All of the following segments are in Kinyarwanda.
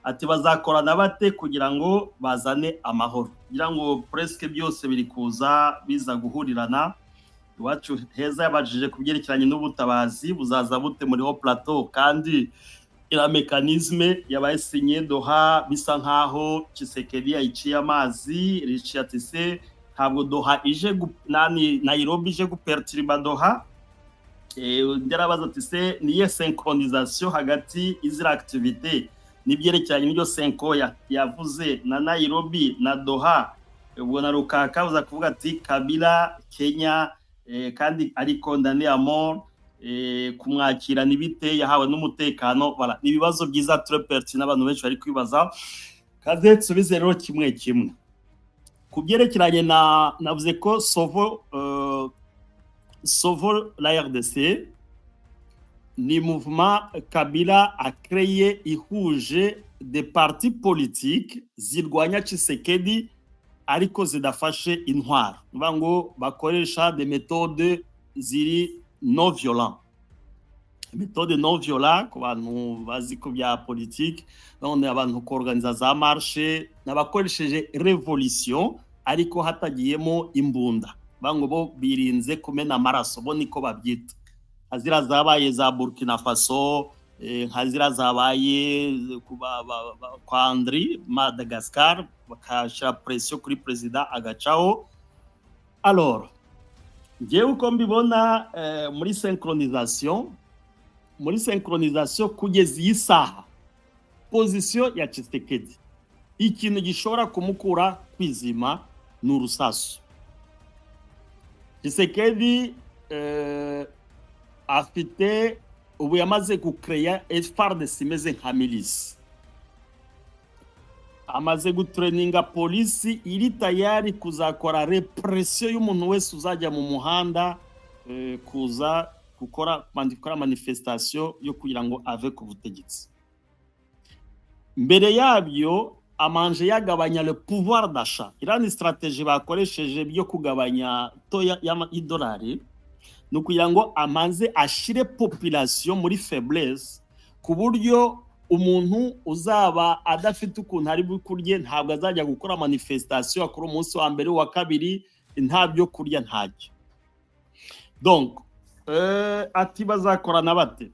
ati bazakorana bate kugira ngo bazane amahoro, kugira ngo presque byose biri kuza biza guhurirana. Iwacu heza yabajije kubyerekeranye n'ubutabazi buzaza bute muri ho plateau, kandi ira mekanisme yabaye sinye Doha bisa nkaho Tshisekedi yiciye amazi Richatise, ntabwo Doha ije nani Nairobi ije guperturba Doha. Ndarabaza ati se niye synchronisation hagati izira activité nibyerekeranye n'ibyo Senko yavuze na Nairobi na Doha. Ubwo na Rukaka uza kuvuga ati Kabila Kenya kandi ari condamné à mort, kumwakira nibite yahawe n'umutekano. Voilà, nibibazo byiza très pertinent abantu benshi bari kwibaza. Kaze tsubize rero kimwe kimwe kubyerekeranye navuze ko Sauve la RDC ni mouvement Kabila a créé ihuje des partis politiques zirwanya Tshisekedi ariko zidafashe intwaro, ngo bakoresha des méthodes ziri non violent. Méthode non violent ku bantu bazi ko bya politique, none abantu ko organiza za marche n'abakoresheje revolution ariko hatagiyemo imbunda, bango bo birinze kumena amaraso, bo niko babyita. Hazira zabaye za Burkina Faso, hazira zabaye kwa Andri Madagascar, bakashira pression kuri president agacaho. Alors ngewe uko mbibona muri synchronisation kugeza yisaha position ya Tshisekedi ikintu gishobora kumukura kwizima n'urusasu. Tshisekedi afite ubu yamaze gucreya FARDC imeze nka milice, amaze gutraininga polisi iri tayari kuzakora repression y'umuntu wese uzajya mu muhanda kuza gukora manifestation yo kugira ngo ave ku butegetsi. Mbere yabyo amanje yagabanya le pouvoir d'achat, irani strategie bakoresheje byo kugabanya toya y'idolari no kugira ngo amanze ashire population muri faiblesse, ku buryo umuntu uzaba adafite ukuntu ari bukurye ntabwo azajya gukora manifestation akora umunsi wa mbere wa kabiri nta byo kurya ntajya. Donc ati bazakorana bate,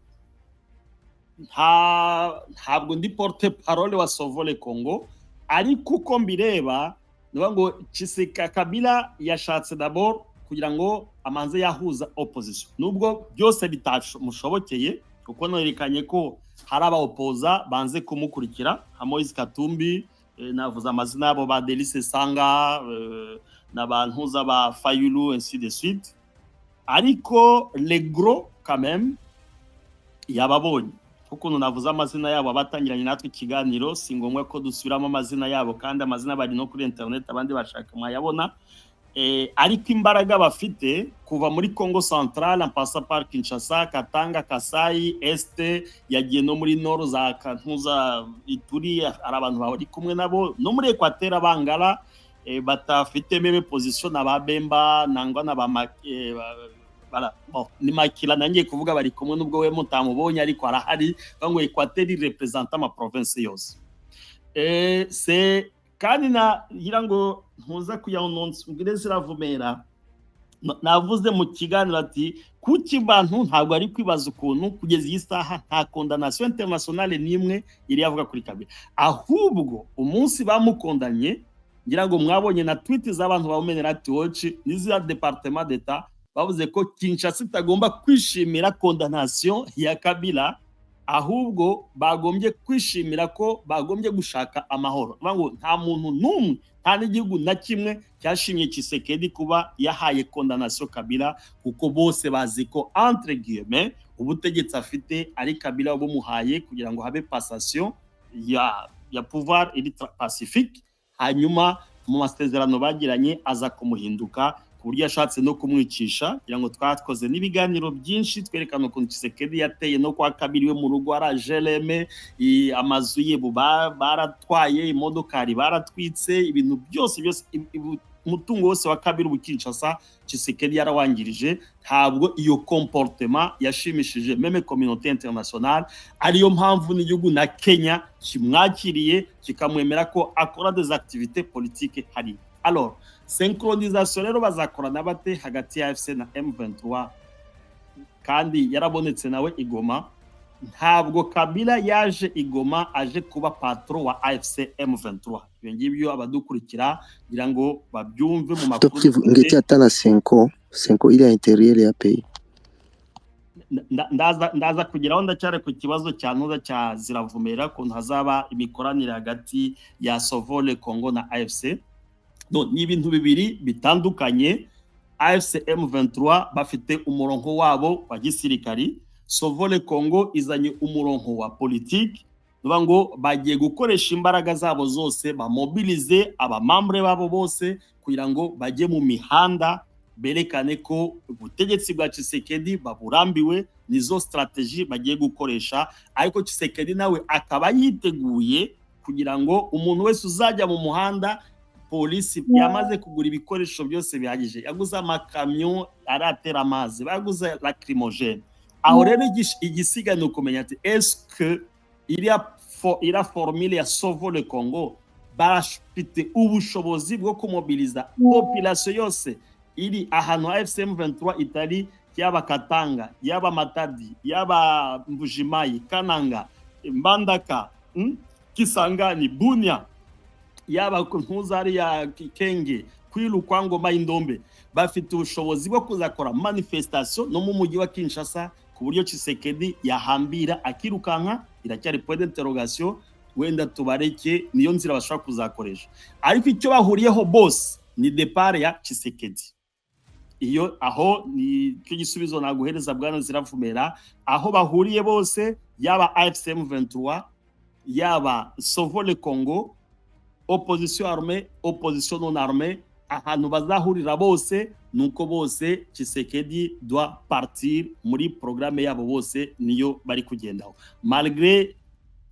ntabwo ndi porte parole wa Sauve le Congo, ariko uko mbireba ngo Tshisekedi Kabila yashatse d'abord kugira ngo amanze yahuza opposition, nubwo byose bitamushobokeye kuko nerekanye ko hari abaopoza banze kumukurikira nka Moise Katumbi, navuze amazina yabo ba Delice Sanga n'abantu z'aba Fayulu ainsi de suite, ariko les gros quand même yababonye kuko navuze amazina yabo abatangiranye natwe ikiganiro, si ngombwa ko dusubiramo amazina yabo kandi amazina bari no kuri internet abandi bashaka mwayabona. Ariko imbaraga bafite kuva muri Congo Central en passant par Kinshasa, Katanga, Kasai, Este, yagiye no muri Nord za Kantuza, Ituri, ari abantu bari kumwe nabo no muri Equateur abangara batafite meme position n'ababemba nangwa n'aba ni Makila nangiye kuvuga bari kumwe nubwo we mutamubonye ariko arahari, ngo Equateur representa ma province yose. C'est kandi na yirango ntuza kuyannonce ubwire ziravumera navuze mu kiganiro ati kuki bantu ntabwo ari kwibaza ukuntu kugeza iyi saha nta condamnation internationale nimwe iri yavuga kuri Kabila, ahubwo umunsi bamukondanye ngira ngo mwabonye na tweet z'abantu ba Human Rights Watch n'iza Departement d'Etat bavuze ko Kinshasa itagomba kwishimira condamnation ya Kabila, ahubwo bagombye kwishimira ko bagombye gushaka amahoro. Ngo nta muntu numwe nta n'igihugu na kimwe cyashimye Tshisekedi kuba yahaye condamnation Kabila, kuko bose bazi ko entre guillemets ubutegetsi afite ari Kabila bumuhaye kugira ngo habe passation ya pouvoir iri pacifique, hanyuma mu masezerano bagiranye aza kumuhinduka ku buryo yashatse no kumwicisha. Kugira ngo twakoze n'ibiganiro byinshi twerekana ukuntu Tshisekedi yateye no kwa Kabila we mu rugo arajeleme, amazu ye baratwaye, imodokari baratwitse, ibintu byose umutungo wose wa Kabila ubu Kinshasa Tshisekedi yarawangirije, ntabwo iyo comportement yashimishije meme communauté internationale, ariyo mpamvu n'igihugu na Kenya kimwakiriye kikamwemera ko akora des activités politiques hari. Alors synchronisation rero bazakorana bate hagati ya AFC na M23, kandi yarabonetse nawe igoma. Ntabwo Kabila yaje igoma aje kuba patron wa AFC M23. Ibyo ngibyo abadukurikira ngira ngo babyumve mu makuru. Ngeti atana 5 iri à intérieur ya pays. Ndaza kugeraho ndacyare ku kibazo cya ntuza cya Ziravumera ko ntazaba imikoranire hagati ya Sovole Congo na AFC. No, ni ibintu bibiri bitandukanye. AFC M23 bafite umurongo wabo wa gisirikari, Sovole Congo izanye umurongo wa politique, nuba ngo bagiye gukoresha imbaraga zabo zose bamobilize abamambre babo bose kugira ngo bajye mu mihanda berekane ko ubutegetsi bwa Tshisekedi baburambiwe, nizo strategie bagiye gukoresha. Ariko Tshisekedi nawe akaba yiteguye kugira ngo umuntu wese uzajya mu muhanda, polisi yamaze kugura ibikoresho byose bihagije, yaguze amakamyo aratera amazi, baguze lacrymogène. Aho rero igisiga ni ukumenya ati est-ce que iriya formule ya Sovole Congo barafite ubushobozi bwo kumobiliza population yose iri ahantu AFC M23 itari, yaba Katanga, yaba Matadi, yaba Mbujimayi, Kananga, Mbandaka, Kisangani, Bunia, yaba Ntuzari ya Kenge, Kwilu, Ngoma, Indombe, bafite ubushobozi bwo kuzakora manifestation no mu mujyi wa Kinshasa ku buryo Tshisekedi yahambira akirukanka. Iracyari point d'interrogation, wenda tubareke niyo nzira bashaka kuzakoresha. Ariko icyo bahuriyeho boss ni départ ya Tshisekedi. Iyo aho ni cyo gisubizo naguhereza bwana Ziravumera, aho bahuriye bose, yaba AFC M23, yaba Sovole Congo, opposition armée, opposition non armée, ahantu bazahurira bose nuko bose Tshisekedi doit partir muri programme yabo bose niyo bari kugendaho. Malgré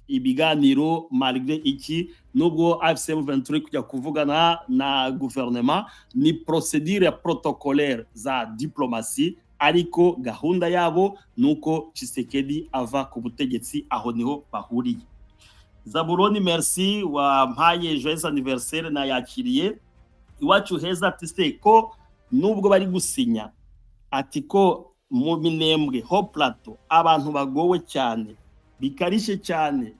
ibiganiro, malgré iki, nubwo AFC M23 kujya kuvugana na gouvernement, ni procédure protocolaire za diplomatie, ariko gahunda yabo nuko Tshisekedi ava ku butegetsi, aho niho bahuriye. Zaburoni merci wa mpaye joyeux anniversaire na yakiriye iwacu heza tise ko nubwo bari gusinya ati ko mu Minembwe ho plateau abantu bagowe cyane bikarishe cyane,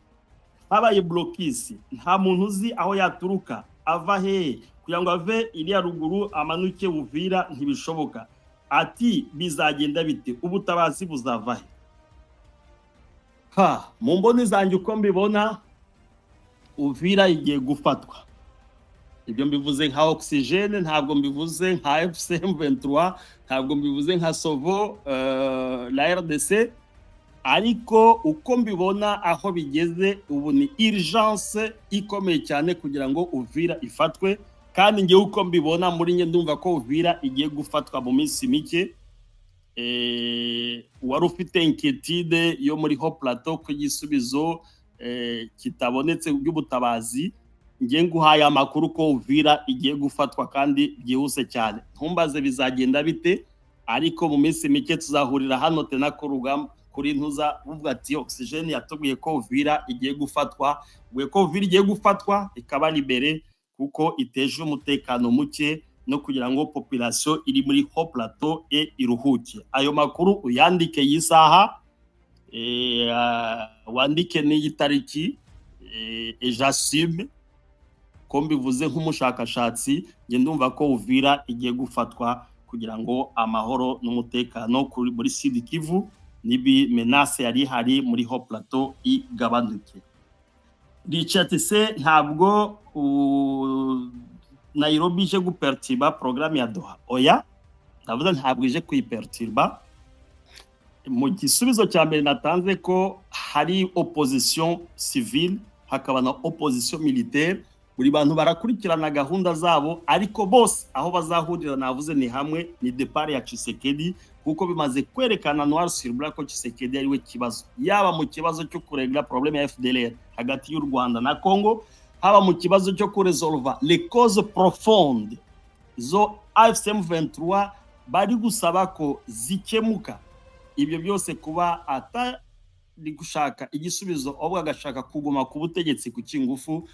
habaye blokisi, nta muntu uzi aho yaturuka ava he kugira ngo ave iriya ruguru amanuke Uvira ntibishoboka. Ati bizagenda bite, ubutabazi buzava he? Mu mboni zanjye uko mbibona Uvira igiye gufatwa. Ibyo mbivuze nka Oxygene, ntabwo mbivuze nka AFC M23, ntabwo mbivuze nka Sovo la RDC, ariko uko mbibona aho bigeze ubu ni urgence ikomeye cyane kugira ngo Uvira ifatwe. Kandi ngiye uko mbibona muri nge ndumva ko Uvira igiye gufatwa mu minsi mike. Wari ufite inquiétude yo muri Haut Plateau ku gisubizo kitabonetse by'ubutabazi, ngiye nguhaye amakuru ko Uvira igiye gufatwa kandi byihuse cyane. Ntumbaze bizagenda bite, ariko mu minsi mike tuzahurira hano tena ko rugamba kuri ntuza uvuga ati Oxygene yatubwiye ko Uvira igiye gufatwa, we ko Uvira igiye gufatwa ikaba libere kuko iteje umutekano muke no kugira ngo population iri muri Haut Plateau iruhuke. Ayo makuru uyandike yisaha, wandike n'igitariki, j'assume ko mbivuze nk'umushakashatsi, nge ndumva ko Uvira igiye gufatwa kugira ngo amahoro n'umutekano kuri muri Sud Kivu nibi menace yari hari muri Haut Plateau igabanuke. Richard se ntabwo Nairobi je guperturba programme ya Doha. Oya, ndavuga ntabwo ije kuyiperturba. Mu gisubizo cya mbere natanze ko hari opposition civile hakaba na opposition militaire, buri bantu barakurikirana gahunda zabo, ariko bose aho bazahurira navuze ni hamwe, ni départ ya Tshisekedi, kuko bimaze kwerekana noir sur blanc ko Tshisekedi ari we kibazo, yaba mu kibazo cyo kuregla problème ya FDLR hagati y'u Rwanda na Congo, haba mu kibazo cyo kuresolva les causes profondes zo AFCM 23 bari gusaba ko zikemuka. Ibyo byose kuba atari gushaka igisubizo ahubwo agashaka kuguma ku butegetsi ku kingufu,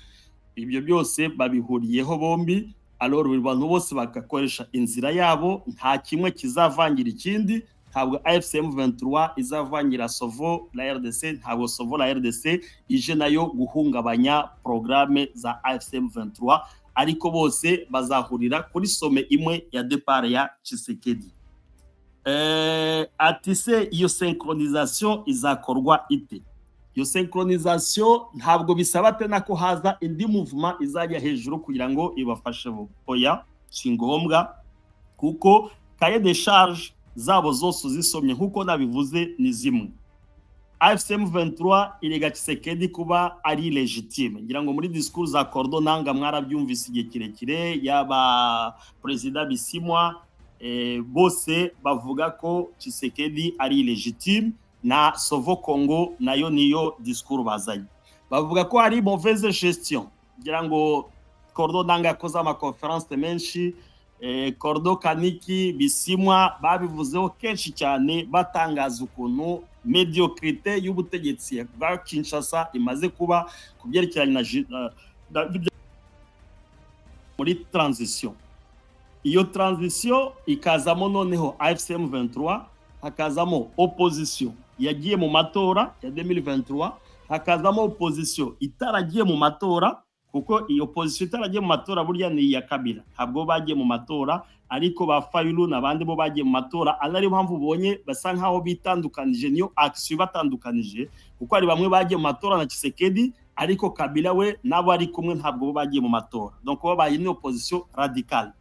ibyo byose babihuriyeho bombi. Alors buri bantu bose bagakoresha inzira yabo, nta kimwe kizavangira ikindi. Ntabwo AFCM 23 izavangira Sovo la RDC, ntabwo Sovo la RDC ije nayo guhungabanya programme za AFCM 23, ariko bose bazahurira kuri some imwe ya départ ya Tshisekedi. Atise iyo synchronisation izakorwa ite? Iyo synchronisation ntabwo bisaba tena ko haza indi movement izajya hejuru kugira ngo ibafashe oya, si ngombwa, kuko cahier de charge zabo zose zisomye nkuko nabivuze ni zimwe. AFCM 23 irega Tshisekedi kuba ari legitime. Ngira ngo muri discours za Cordon Nanga mwarabyumvise igihe kirekire, yaba President Bisimwa bose bavuga ko Tshisekedi ari legitime, na Sovo Congo nayo niyo discours bazanye. Bavuga ko ari mauvaise gestion. Ngira ngo Cordon Nanga yakoze amakonference menshi, Cordon Kaniki, Bisimwa babivuzeho kenshi cyane, batangaza ukuntu mediocrité y'ubutegetsi bwa Kinshasa imaze kuba kubyerekeranye na muri transition. Iyo transition ikazamo noneho AFCM 23, hakazamo opposition yagiye mu matora ya 2023, hakazamo opposition itaragiye mu matora, kuko iyo opposition itaragiye mu matora burya ni ya Kabila, ntabwo bagiye mu matora, ariko ba Fayulu nabandi bo bagiye mu matora. Ari mpamvu ubonye basa nkaho bitandukanije, niyo action batandukanije, kuko ari bamwe bagiye mu matora na Tshisekedi, ariko Kabila we nabo ari kumwe ntabwo bagiye mu matora, donc babaye ni opposition radicale.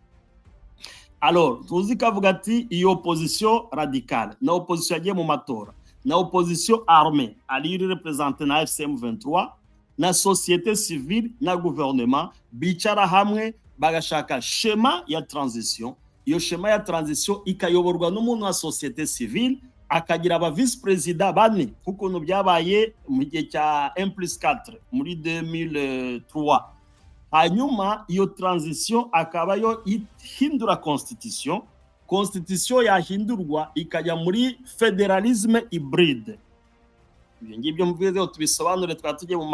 Alors tuzi kavuga ati iyo opposition radicale na opposition yagiye mu matora na opposition armée ali représenter na AFCM 23 na société civile na gouvernement bicara hamwe bagashaka schéma ya transition. Iyo schéma ya transition ikayoborwa n'umuntu wa société civile, akagira aba vice président bane kuko byabaye mu gihe cya 1+4 muri 2003. Hanyuma iyo transition akaba yo ihindura constitution yahindurwa ikajya muri fédéralisme hybride. Ibyo ngibyo mvuze tubisobanure, twatugiye mu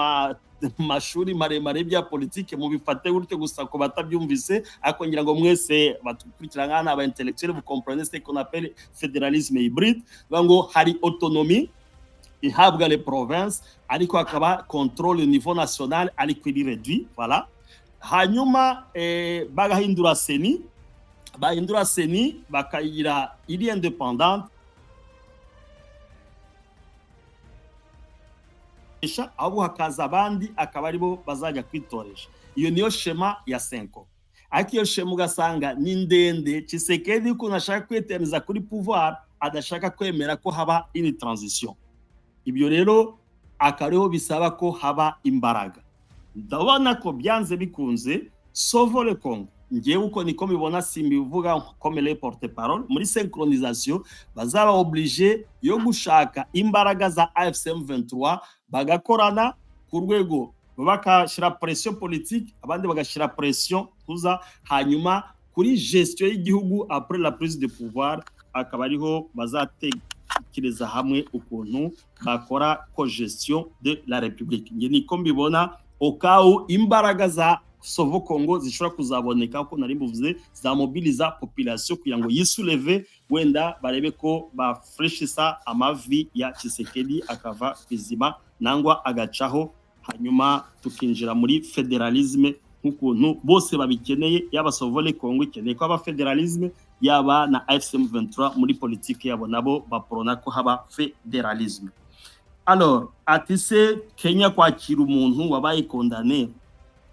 mashuri maremare bya politique, mu bifate gutyo gusa ko batabyumvise, ariko ngira ngo mwese batukurikira nkana aba intellectuel vous comprenez ce qu'on appelle fédéralisme hybride. Ngo hari autonomie ihabwa les provinces, ariko akaba contrôle au niveau national ariko iri réduit, voilà. Hanyuma bagahindura seni, bakagira iri indépendante, ahubwo hakaza abandi akaba aribo bazajya kwitoresha. Iyo niyo shema ya Senko. Ariko iyo shema ugasanga ni ndende. Tshisekedi ukuntu ashaka kwitemiza kuri pouvoir, adashaka kwemera ko haba ini transition. Ibyo rero akariho bisaba ko haba imbaraga. Ndabona ko byanze bikunze Sovo le Congo, ngewe uko niko mibona, simbivuga comme les porte-parole, muri synchronisation bazaba obligé yo gushaka imbaraga za AFCM 23, bagakorana ku rwego bakashira pression politique, abandi bagashira pression kuza, hanyuma kuri gestion y'igihugu après la prise de pouvoir akaba ariho bazatekereza hamwe ukuntu bakora co-gestion de la République. Nge niko mbibona, okao imbaraga za Sovo Congo zishobora kuzaboneka ko nari mbuvuze, za mobiliza population kugira ngo yisouleve, wenda barebe ko bafreshisa amavi ya Tshisekedi akava kwizima nangwa agacaho, hanyuma tukinjira muri federalisme nk'ukuntu bose babikeneye, yaba Sovo le Congo ikeneye ko aba federalisme, yaba na AFCM 23 muri politique yabo nabo baprona ko haba federalisme. Alors atise Kenya kwakira umuntu wabaye condamné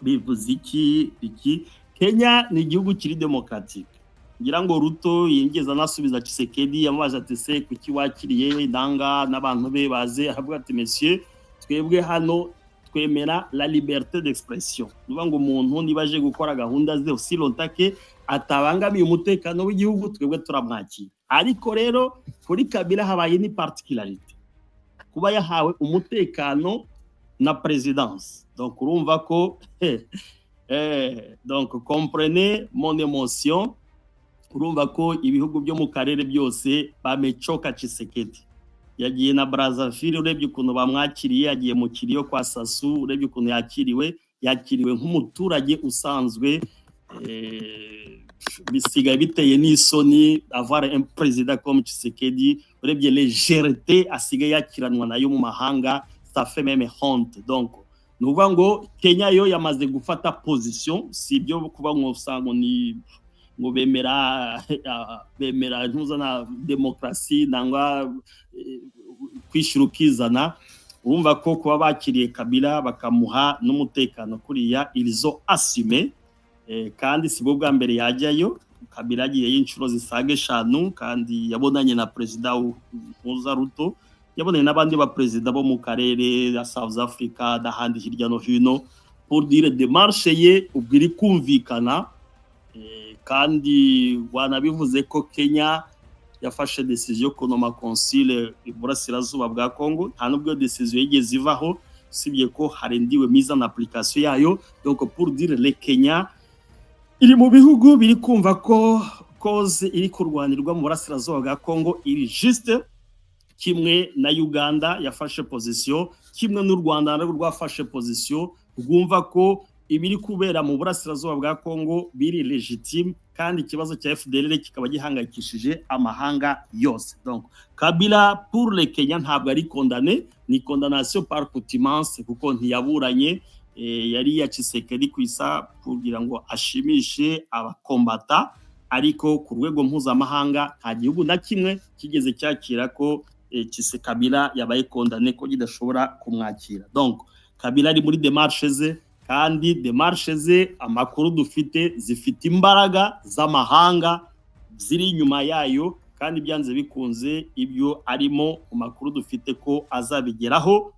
bivuze iki? Kenya ni igihugu kiri demokratique. Ngira ngo Ruto yengeza nasubiza Tshisekedi yamaje atise kuki wakiriye Nanga n'abantu be baze, avuga ati monsieur, twebwe hano twemera la liberté d'expression. Nuba ngo umuntu nibaje gukora gahunda ze aussi longtemps atabangamiye umutekano w'igihugu, twebwe turamwakira. Ariko rero kuri Kabila habaye ni particularité, kuba yahawe umutekano na présidence. Donc urumva ko Donc comprenez mon émotion. Urumva ko ibihugu byo mu karere byose bamecoka Tshisekedi. Yagiye na Brazzaville, urebye ukuntu bamwakiriye, yagiye mu kiriyo kwa Sassou, urebye ukuntu yakiriwe nk'umuturage usanzwe. Bisigaye biteye n'isoni avoir un président comme Tshisekedi, urebye légèreté asigaye yakiranwa nayo mu mahanga, ça fait même honte. Donc nuvuga ngo Kenya yo yamaze gufata position, si byo kuba ngo usango ni ngo bemera ntuzana demokrasi nangwa kwishira ukizana. Urumva ko kuba bakiriye Kabila bakamuha n'umutekano kuriya ilizo assume. Kandi si bwo bwa mbere yajyayo. Kabila agiye y'inshuro zisaga 5 kandi yabonanye na president Nkuza Ruto, yabonanye n'abandi ba president bo mu karere ya South Africa n'ahandi hirya no hino pour dire démarche ye ubwiri kumvikana. Kandi wanabivuze ko Kenya yafashe decision konoma consile iburasirazuba bwa Congo, nta nubwo decision yigeze ivaho sibye ko harendiwe mise en application yayo. Donc pour dire le Kenya iri mu bihugu biri kumva ko cause iri kurwanirwa mu burasirazuba bwa Congo iri juste, kimwe na Uganda yafashe position, kimwe n'u Rwanda narwo rwafashe position, rwumva ko ibiri kubera mu burasirazuba bwa Congo biri legitime, kandi ikibazo cya FDLR kikaba gihangayikishije amahanga yose. Donc Kabila pour le Kenya ntabwo ari condamné, ni condamnation par contumace kuko ntiyaburanye. Yari ya Tshisekedi kwisa kugira ngo ashimishe abakombata, ariko ku rwego mpuzamahanga nta gihugu na kimwe kigeze cyakira ko Kabila yabaye condamné, ko gidashobora kumwakira. Donc Kabila ari muri démarche ze, kandi démarche ze amakuru dufite zifite imbaraga z'amahanga ziri inyuma yayo, kandi byanze bikunze ibyo arimo mu makuru dufite ko azabigeraho,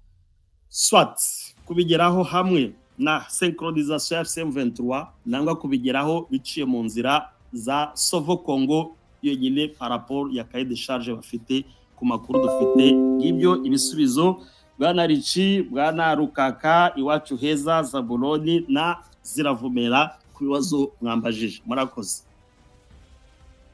soit kubigeraho hamwe na synchronisation ya M23 nangwa kubigeraho biciye mu nzira za Sovo Congo yonyine par rapport ya cahier de charge bafite ku makuru dufite. Ibyo ibisubizo Bwana Richi, Bwana Rukaka, Iwacu Heza, Zabuloni na Ziravumera ku bibazo mwambajije. Murakoze.